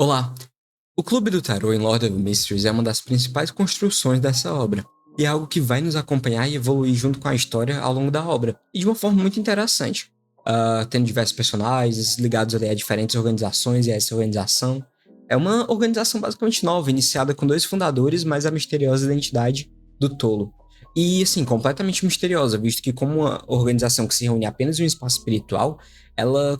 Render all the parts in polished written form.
Olá! O Clube do Tarô em Lord of Mysteries é uma das principais construções dessa obra, e é algo que vai nos acompanhar e evoluir junto com a história ao longo da obra, e de uma forma muito interessante, tendo diversos personagens ligados ali a diferentes organizações e a essa organização. É uma organização basicamente nova, iniciada com dois fundadores, mas a misteriosa identidade do Tolo. E, assim, completamente misteriosa, visto que como uma organização que se reúne apenas em um espaço espiritual,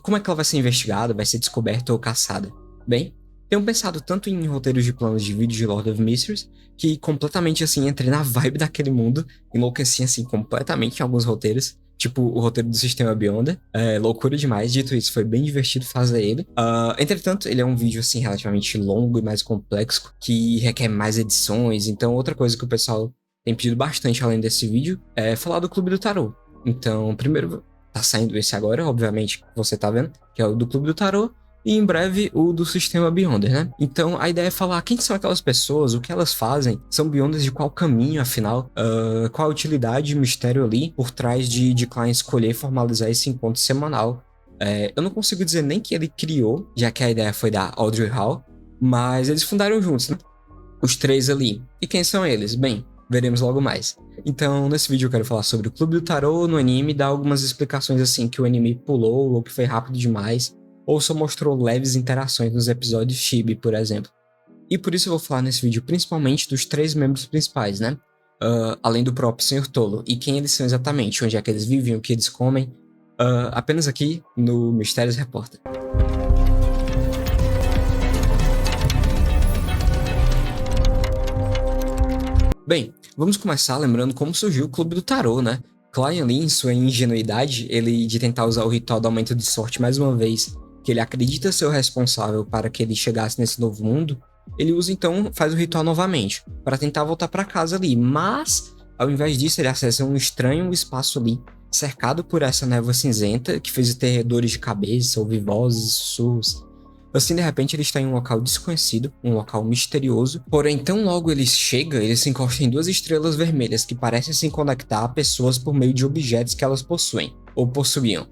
como é que ela vai ser investigada, vai ser descoberta ou caçada? Bem, tenho pensado tanto em roteiros de planos de vídeo de Lord of Mysteries, que completamente assim entrei na vibe daquele mundo, enlouqueci assim completamente em alguns roteiros, tipo o roteiro do Sistema Beyonder, loucura demais. Dito isso, foi bem divertido fazer ele. Entretanto, ele é um vídeo assim relativamente longo e mais complexo, que requer mais edições, então outra coisa que o pessoal tem pedido bastante além desse vídeo é falar do Clube do Tarô. Então, primeiro tá saindo esse agora, obviamente, que você tá vendo, que é o do Clube do Tarô, e em breve o do Sistema Beyonder, né? Então a ideia é falar quem são aquelas pessoas, o que elas fazem, são Beyonders de qual caminho, afinal, qual a utilidade e mistério ali por trás de Klein escolher formalizar esse encontro semanal. Eu não consigo dizer nem que ele criou, já que a ideia foi da Audrey Hall, mas eles fundaram juntos, né? Os três ali. E quem são eles? Bem, veremos logo mais. Então, nesse vídeo eu quero falar sobre o Clube do Tarô no anime, dar algumas explicações assim que o anime pulou ou que foi rápido demais, ou só mostrou leves interações nos episódios Chibi, por exemplo. E por isso eu vou falar nesse vídeo principalmente dos três membros principais, né? Além do próprio Senhor Tolo, e quem eles são exatamente, onde é que eles vivem, o que eles comem, apenas aqui no Mistérios Repórter. Bem, vamos começar lembrando como surgiu o Clube do Tarô, né? Klein ali, em sua ingenuidade, ele de tentar usar o ritual do aumento de sorte mais uma vez, que ele acredita ser o responsável para que ele chegasse nesse novo mundo, ele usa então, faz o ritual novamente, para tentar voltar para casa ali, mas ao invés disso ele acessa um estranho espaço ali, cercado por essa névoa cinzenta, que fez ter dores de cabeça, ouvir vozes, sussurros. Assim, de repente, ele está em um local desconhecido, um local misterioso, porém, tão logo ele chega, ele se encosta em duas estrelas vermelhas que parecem se conectar a pessoas por meio de objetos que elas possuem, ou possuíam.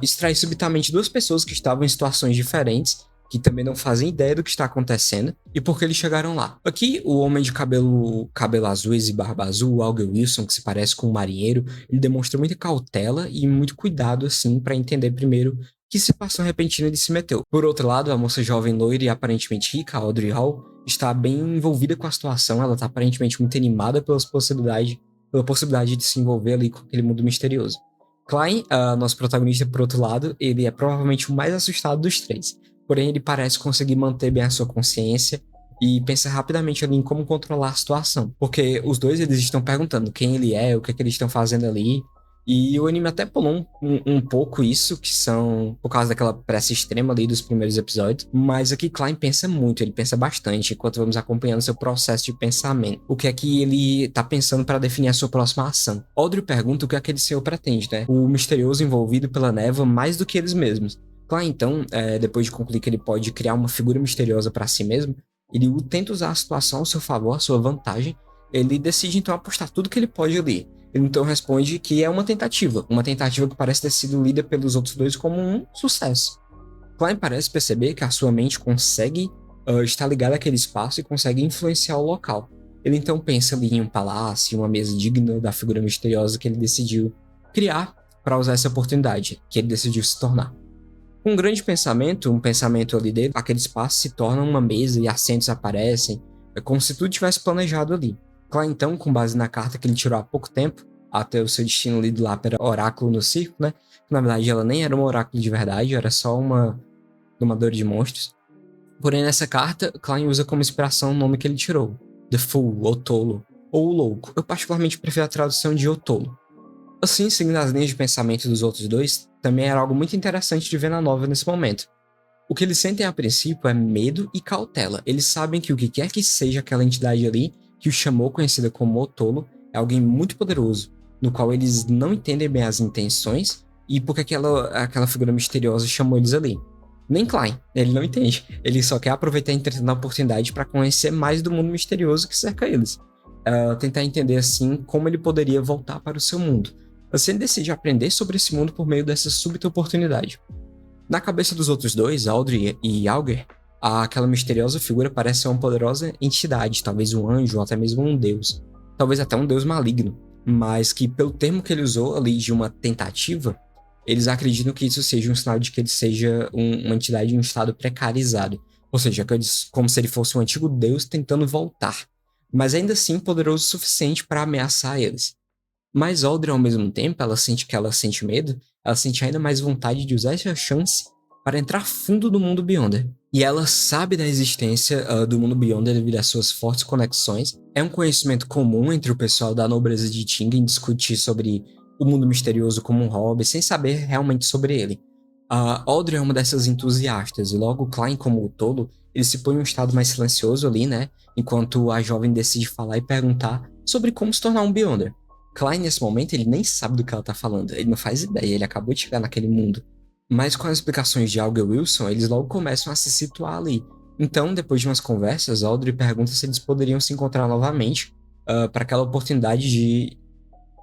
Extrai subitamente duas pessoas que estavam em situações diferentes, que também não fazem ideia do que está acontecendo, e por que eles chegaram lá. Aqui, o homem de cabelo azul e barba azul, o Alger Wilson, que se parece com um marinheiro, ele demonstra muita cautela e muito cuidado, assim, para entender primeiro que situação repentina ele se meteu. Por outro lado, a moça jovem loira e aparentemente rica, a Audrey Hall, está bem envolvida com a situação, ela está aparentemente muito animada pela possibilidade de se envolver ali com aquele mundo misterioso. Klein, nosso protagonista, por outro lado, ele é provavelmente o mais assustado dos três, porém ele parece conseguir manter bem a sua consciência e pensa rapidamente ali em como controlar a situação, porque os dois eles estão perguntando quem ele é, o que é que eles estão fazendo ali. E o anime até pulou um pouco isso, que são por causa daquela pressa extrema ali dos primeiros episódios. Mas aqui Klein pensa muito, ele pensa bastante, enquanto vamos acompanhando seu processo de pensamento. O que é que ele tá pensando para definir a sua próxima ação. Audrey pergunta o que aquele senhor pretende, né? O misterioso envolvido pela névoa mais do que eles mesmos. Klein, então, depois de concluir que ele pode criar uma figura misteriosa para si mesmo, ele tenta usar a situação ao seu favor, à sua vantagem. Ele decide então apostar tudo que ele pode ali. Ele então responde que é uma tentativa que parece ter sido lida pelos outros dois como um sucesso. Klein parece perceber que a sua mente consegue estar ligada àquele espaço e consegue influenciar o local. Ele então pensa ali em um palácio, uma mesa digna da figura misteriosa que ele decidiu criar para usar essa oportunidade, que ele decidiu se tornar. Com um grande pensamento, um pensamento ali dele, aquele espaço se torna uma mesa e assentos aparecem, como se tudo tivesse planejado ali. Klein, então, com base na carta que ele tirou há pouco tempo, até o seu destino lido lá para oráculo no circo, né? Na verdade, ela nem era um oráculo de verdade, era só uma domadora de monstros. Porém, nessa carta, Klein usa como inspiração o nome que ele tirou, The Fool, ou Tolo, ou o Louco. Eu particularmente prefiro a tradução de O Tolo. Assim, seguindo as linhas de pensamento dos outros dois, também era algo muito interessante de ver na novela nesse momento. O que eles sentem a princípio é medo e cautela. Eles sabem que o que quer que seja aquela entidade ali, que o chamou, conhecida como O Tolo, é alguém muito poderoso, no qual eles não entendem bem as intenções e porque aquela figura misteriosa chamou eles ali. Nem Klein, ele não entende. Ele só quer aproveitar a oportunidade para conhecer mais do mundo misterioso que cerca eles. Tentar entender, assim, como ele poderia voltar para o seu mundo. Assim, ele decide aprender sobre esse mundo por meio dessa súbita oportunidade. Na cabeça dos outros dois, Audrey e Alger, aquela misteriosa figura parece ser uma poderosa entidade, talvez um anjo ou até mesmo um deus. Talvez até um deus maligno, mas que pelo termo que ele usou ali de uma tentativa, eles acreditam que isso seja um sinal de que ele seja uma entidade em um estado precarizado. Ou seja, como se ele fosse um antigo deus tentando voltar, mas ainda assim poderoso o suficiente para ameaçar eles. Mas Audrey, ao mesmo tempo, ela sente que ela sente medo, ela sente ainda mais vontade de usar essa chance para entrar fundo do mundo Beyonder. E ela sabe da existência do mundo Beyonder devido às suas fortes conexões. É um conhecimento comum entre o pessoal da nobreza de Ting em discutir sobre o mundo misterioso como um hobby, sem saber realmente sobre ele. Audrey é uma dessas entusiastas, e logo Klein, como o tolo, ele se põe em um estado mais silencioso ali, né? Enquanto a jovem decide falar e perguntar sobre como se tornar um Beyonder. Klein, nesse momento, ele nem sabe do que ela tá falando, ele não faz ideia, ele acabou de chegar naquele mundo. Mas com as explicações de Alga e Wilson, eles logo começam a se situar ali. Então, depois de umas conversas, Audrey pergunta se eles poderiam se encontrar novamente, para aquela oportunidade de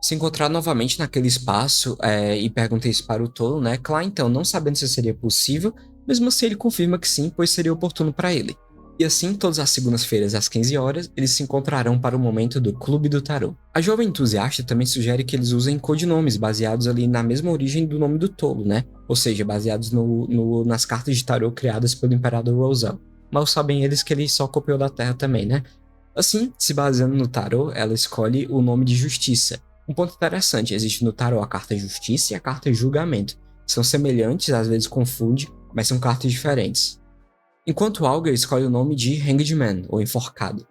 se encontrar novamente naquele espaço, e pergunta isso para o tolo, né? Klein, então, não sabendo se seria possível, mesmo assim ele confirma que sim, pois seria oportuno para ele. E assim, todas as segundas-feiras às 15 horas, eles se encontrarão para o momento do Clube do Tarô. A jovem entusiasta também sugere que eles usem codinomes baseados ali na mesma origem do nome do tolo, né? Ou seja, baseados nas cartas de tarô criadas pelo Imperador Rosal. Mal sabem eles que ele só copiou da Terra também, né? Assim, se baseando no tarô, ela escolhe o nome de Justiça. Um ponto interessante, existe no tarô a carta Justiça e a carta Julgamento. São semelhantes, às vezes confunde, mas são cartas diferentes. Enquanto Alga escolhe o nome de Hanged Man, ou Enforcado.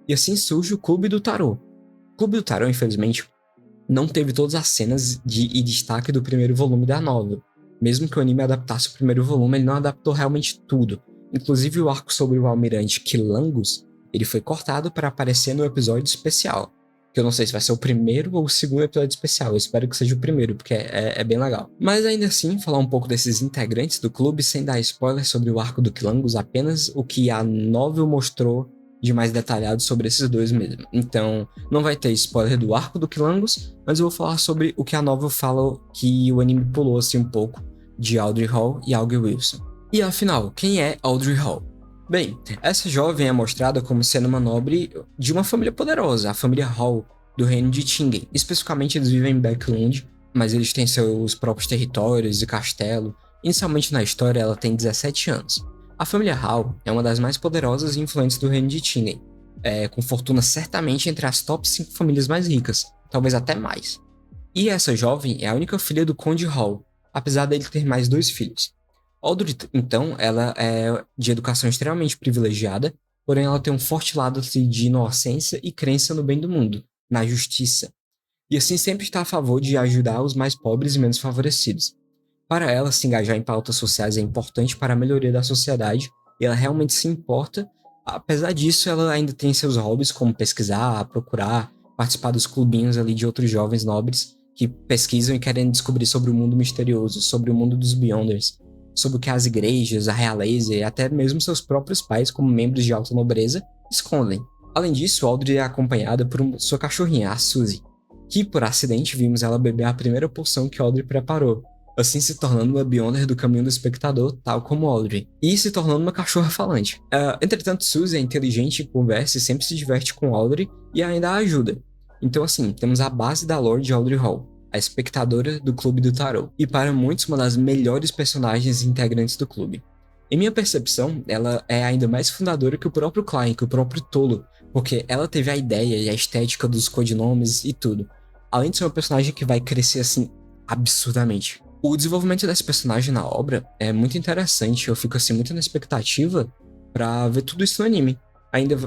E assim surge o Clube do Tarô. O Clube do Tarô, infelizmente, não teve todas as cenas e destaque do primeiro volume da novel. Mesmo que o anime adaptasse o primeiro volume, ele não adaptou realmente tudo. Inclusive o arco sobre o almirante Quilangus, ele foi cortado para aparecer no episódio especial. Que eu não sei se vai ser o primeiro ou o segundo episódio especial. Eu espero que seja o primeiro, porque é bem legal. Mas ainda assim, falar um pouco desses integrantes do clube, sem dar spoiler sobre o arco do Quilangus, apenas o que a novel mostrou de mais detalhado sobre esses dois mesmo. Então, não vai ter spoiler do arco do Quilangus, mas eu vou falar sobre o que a novel fala que o anime pulou assim um pouco de Audrey Hall e Alga Wilson. E afinal, quem é Audrey Hall? Bem, essa jovem é mostrada como sendo uma nobre de uma família poderosa, a família Hall, do reino de Tingen. Especificamente eles vivem em Backland, mas eles têm seus próprios territórios e castelo. Inicialmente na história ela tem 17 anos. A família Hall é uma das mais poderosas e influentes do reino de Tingen, com fortuna certamente entre as top 5 famílias mais ricas, talvez até mais. E essa jovem é a única filha do Conde Hall, apesar dele ter mais 2 filhos. Audrey, então, ela é de educação extremamente privilegiada, porém ela tem um forte lado de inocência e crença no bem do mundo, na justiça. E assim sempre está a favor de ajudar os mais pobres e menos favorecidos. Para ela, se engajar em pautas sociais é importante para a melhoria da sociedade, e ela realmente se importa. Apesar disso, ela ainda tem seus hobbies, como pesquisar, procurar, participar dos clubinhos ali de outros jovens nobres que pesquisam e querem descobrir sobre o mundo misterioso, sobre o mundo dos Beyonders, sobre o que as igrejas, a realeza e até mesmo seus próprios pais, como membros de alta nobreza, escondem. Além disso, Audrey é acompanhada por sua cachorrinha, a Suzy, que por acidente vimos ela beber a primeira poção que Audrey preparou, assim se tornando uma Beyonder do caminho do espectador, tal como Audrey, e se tornando uma cachorra falante. Entretanto, Suzy é inteligente, conversa e sempre se diverte com Audrey e ainda a ajuda. Então assim, temos a base da lore de Audrey Hall, a espectadora do Clube do Tarô, e para muitos uma das melhores personagens e integrantes do clube. Em minha percepção, ela é ainda mais fundadora que o próprio Klein, que o próprio Tolo, porque ela teve a ideia e a estética dos codinomes e tudo. Além de ser uma personagem que vai crescer assim, absurdamente. O desenvolvimento desse personagem na obra é muito interessante, eu fico assim muito na expectativa pra ver tudo isso no anime.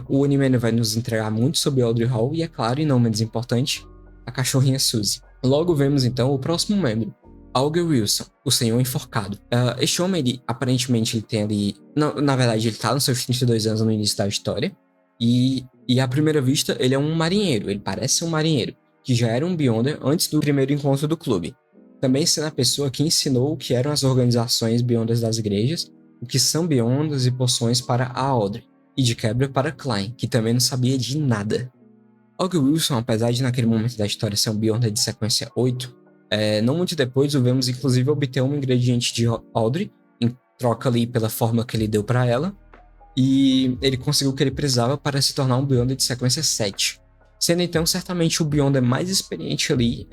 O anime ainda vai nos entregar muito sobre Audrey Hall e, é claro, e não menos importante, a cachorrinha Suzy. Logo vemos então o próximo membro, Alga Wilson, o Senhor Enforcado. Este homem, aparentemente, ele tem ali... Na verdade, ele tá nos seus 32 anos no início da história. E à primeira vista, ele é um marinheiro. Ele parece ser um marinheiro, que já era um Beyonder antes do primeiro encontro do clube. Também sendo a pessoa que ensinou o que eram as organizações Beyonders das igrejas, o que são Beyonders e poções para a Audrey. E de quebra para Klein, que também não sabia de nada. Alga Wilson, apesar de naquele momento da história ser um Beyonder de sequência 8, não muito depois o vemos inclusive obter um ingrediente de Audrey, em troca ali pela forma que ele deu para ela, e ele conseguiu o que ele precisava para se tornar um Beyonder de sequência 7, sendo então certamente o Beyonder mais experiente ali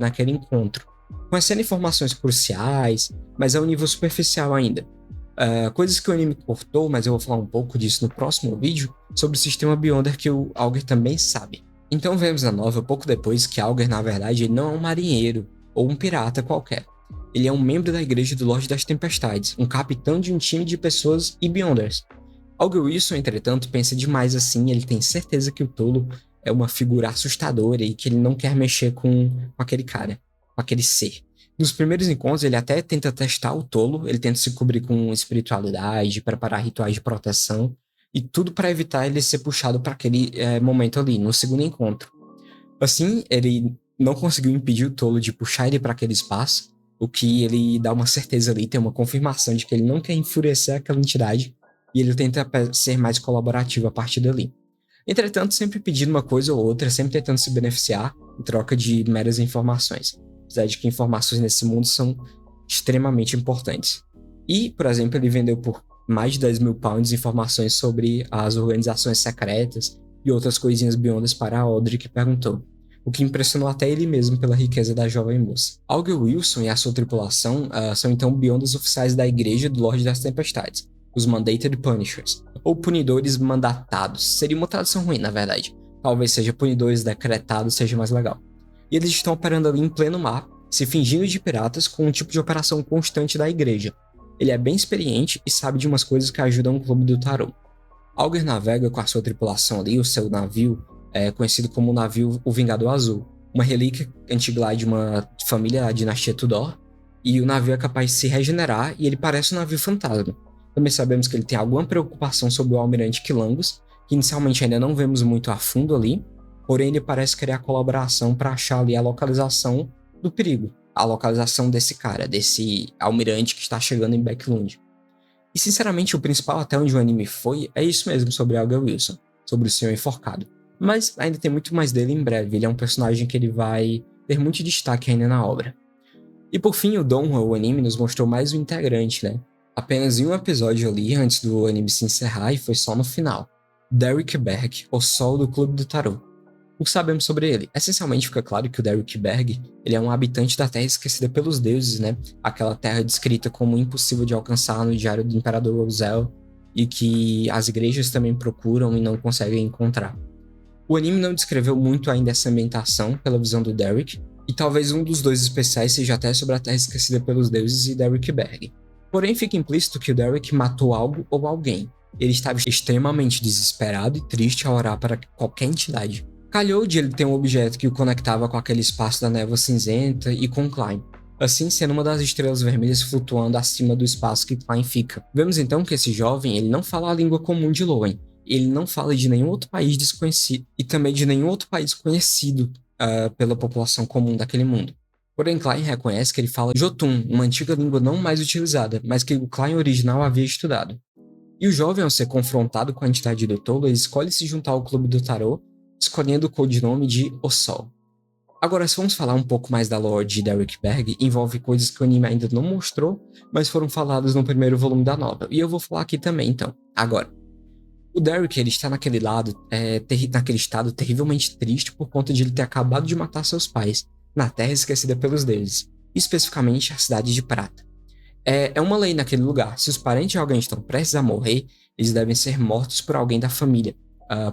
naquele encontro, conhecendo informações cruciais, mas a um nível superficial ainda. Coisas que o anime cortou, mas eu vou falar um pouco disso no próximo vídeo, sobre o sistema Beyonder que o Auger também sabe. Então vemos na novela pouco depois que Auger, na verdade, ele não é um marinheiro ou um pirata qualquer. Ele é um membro da Igreja do Lorde das Tempestades, um capitão de um time de pessoas e Beyonders. Auger Wilson, entretanto, pensa demais assim, ele tem certeza que o tolo é uma figura assustadora e que ele não quer mexer com aquele cara, com aquele ser. Nos primeiros encontros, ele até tenta testar o tolo, ele tenta se cobrir com espiritualidade, preparar rituais de proteção, e tudo para evitar ele ser puxado para aquele momento ali, no segundo encontro. Assim, ele não conseguiu impedir o tolo de puxar ele para aquele espaço, o que ele dá uma certeza ali, tem uma confirmação de que ele não quer enfurecer aquela entidade, e ele tenta ser mais colaborativo a partir dali. Entretanto, sempre pedindo uma coisa ou outra, sempre tentando se beneficiar em troca de meras informações. Apesar de que informações nesse mundo são extremamente importantes. E, por exemplo, ele vendeu por mais de 10 mil pounds informações sobre as organizações secretas e outras coisinhas beyondas para a Audrey, que perguntou, o que impressionou até ele mesmo pela riqueza da jovem moça. Auger Wilson e a sua tripulação são então beyondas oficiais da Igreja do Lorde das Tempestades, os Mandated Punishers, ou punidores mandatados. Seria uma tradução ruim, na verdade. Talvez seja punidores decretados, seja mais legal. E eles estão operando ali em pleno mar, se fingindo de piratas com um tipo de operação constante da igreja. Ele é bem experiente e sabe de umas coisas que ajudam o clube do tarô. Auger navega com a sua tripulação ali, o seu navio, conhecido como o navio O Vingador Azul, uma relíquia antiga lá de uma família da dinastia Tudor, e o navio é capaz de se regenerar e ele parece um navio fantasma. Também sabemos que ele tem alguma preocupação sobre o almirante Quilangos, que inicialmente ainda não vemos muito a fundo ali, porém ele parece querer a colaboração para achar ali a localização do perigo, a localização desse cara, desse almirante que está chegando em Backlund. E sinceramente o principal até onde o anime foi é isso mesmo sobre Auger Wilson, sobre o senhor enforcado. Mas ainda tem muito mais dele em breve, ele é um personagem que ele vai ter muito destaque ainda na obra. E por fim o Donghua, o anime, nos mostrou mais um integrante, né? Apenas em um episódio ali, antes do anime se encerrar, e foi só no final. Derrick Berg, o Sol do Clube do Tarô. O que sabemos sobre ele? Essencialmente fica claro que o Derrick Berg ele é um habitante da Terra Esquecida pelos Deuses, né? Aquela terra descrita como impossível de alcançar no Diário do Imperador Rosel, e que as igrejas também procuram e não conseguem encontrar. O anime não descreveu muito ainda essa ambientação pela visão do Derrick, e talvez um dos dois especiais seja até sobre a Terra Esquecida pelos Deuses e Derrick Berg. Porém, fica implícito que o Derrick matou algo ou alguém. Ele estava extremamente desesperado e triste ao orar para qualquer entidade. Calhou de ele ter um objeto que o conectava com aquele espaço da névoa cinzenta e com Klein, assim sendo uma das estrelas vermelhas flutuando acima do espaço que Klein fica. Vemos então que esse jovem ele não fala a língua comum de Lowell, ele não fala de nenhum outro país desconhecido e também de nenhum outro país conhecido pela população comum daquele mundo. Porém, Klein reconhece que ele fala Jotun, uma antiga língua não mais utilizada, mas que o Klein original havia estudado. E o jovem, ao ser confrontado com a entidade do tolo, ele escolhe se juntar ao clube do tarô, escolhendo o codinome de O Sol. Agora, se vamos falar um pouco mais da lore de Derrick Berg, envolve coisas que o anime ainda não mostrou, mas foram faladas no primeiro volume da novela, e eu vou falar aqui também, então. Agora, o Derrick, ele está naquele estado terrivelmente triste por conta de ele ter acabado de matar seus pais, na Terra Esquecida pelos Deuses, especificamente a Cidade de Prata. É uma lei naquele lugar, se os parentes de alguém estão prestes a morrer, eles devem ser mortos por alguém da família,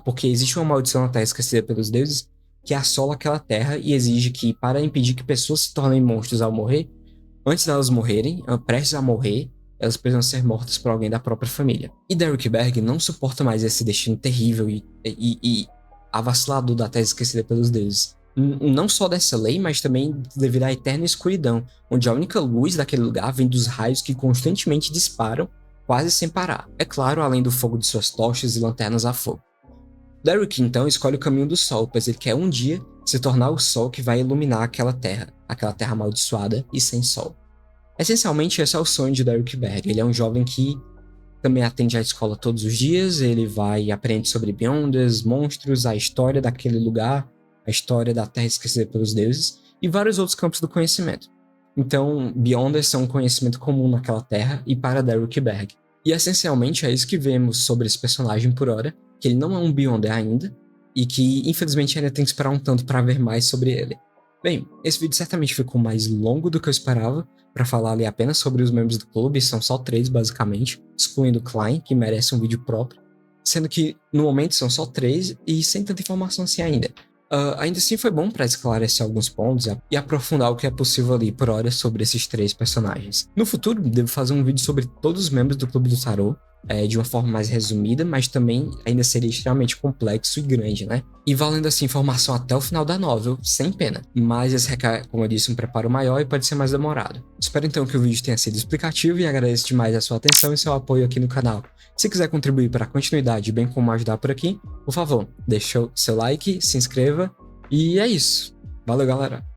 porque existe uma maldição na Terra Esquecida pelos Deuses que assola aquela terra e exige que, para impedir que pessoas se tornem monstros ao morrer, antes delas morrerem, prestes a morrer, elas precisam ser mortas por alguém da própria família. E Derrick Berg não suporta mais esse destino terrível e avassalador da Terra Esquecida pelos Deuses. Não só dessa lei, mas também devido à eterna escuridão, onde a única luz daquele lugar vem dos raios que constantemente disparam, quase sem parar. É claro, além do fogo de suas tochas e lanternas a fogo. Derrick, então, escolhe o caminho do sol, pois ele quer um dia se tornar o sol que vai iluminar aquela terra amaldiçoada e sem sol. Essencialmente, esse é o sonho de Derrick Berg. Ele é um jovem que também atende à escola todos os dias, ele vai e aprende sobre Beyonders, monstros, a história daquele lugar, a história da Terra Esquecida pelos Deuses e vários outros campos do conhecimento. Então, Beyonders são um conhecimento comum naquela terra e para Derrick Berg. E essencialmente é isso que vemos sobre esse personagem por hora, que ele não é um Beyonder ainda, e que infelizmente ainda tem que esperar um tanto para ver mais sobre ele. Bem, esse vídeo certamente ficou mais longo do que eu esperava, para falar ali apenas sobre os membros do clube, são só 3 basicamente, excluindo o Klein, que merece um vídeo próprio, sendo que no momento são só 3 e sem tanta informação assim ainda. Ainda assim foi bom para esclarecer alguns pontos e aprofundar o que é possível ali por hora sobre esses 3 personagens. No futuro, devo fazer um vídeo sobre todos os membros do Clube do Tarot, de uma forma mais resumida, mas também ainda seria extremamente complexo e grande, né? E valendo assim informação até o final da novel, sem pena. Mas esse requer, como eu disse, um preparo maior e pode ser mais demorado. Espero então que o vídeo tenha sido explicativo e agradeço demais a sua atenção e seu apoio aqui no canal. Se quiser contribuir para a continuidade, bem como ajudar por aqui, por favor, deixa o seu like, se inscreva e é isso. Valeu, galera!